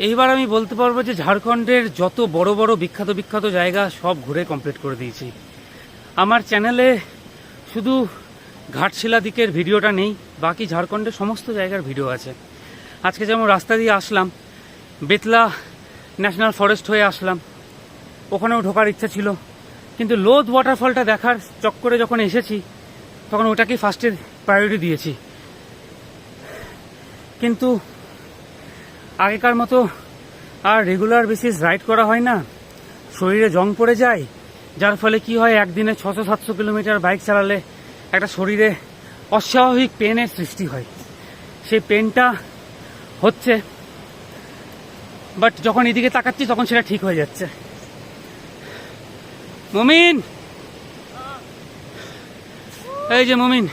এইবার আমি বলতে পারবো যে ঝাড়খণ্ডের যত বড় বড় বিখ্যাত বিখ্যাত জায়গা সব ঘুরে কমপ্লিট করে দিয়েছি। আমার চ্যানেলে শুধু ঘাটশিলা দিকের ভিডিওটা নেই, বাকি ঝাড়খণ্ডের সমস্ত জায়গার ভিডিও আছে। আজকে যেমন রাস্তা দিয়ে আসলাম, বেতলা ন্যাশনাল ফরেস্ট হয়ে আসলাম, ওখানেও ঢোকার ইচ্ছা ছিল, কিন্তু লোধ ওয়াটারফলটা দেখার চক্করে যখন এসেছি তখন ওটাকেই ফার্স্টে প্রায়োরিটি দিয়েছি। কিন্তু আগেকার মতো আর রেগুলার বেসিস রাইড করা হয় না, শরীরে জং পড়ে যায়, যার ফলে কি হয়, একদিনে 600-700 কিলোমিটার বাইক চালালে একটা শরীরে অস্বাভাবিক পেনের সৃষ্টি হয়। সেই পেনটা হচ্ছে, বাট যখন এদিকে তাকাচ্ছি তখন সেটা ঠিক হয়ে যাচ্ছে। মুমিন, এই যে মুমিন,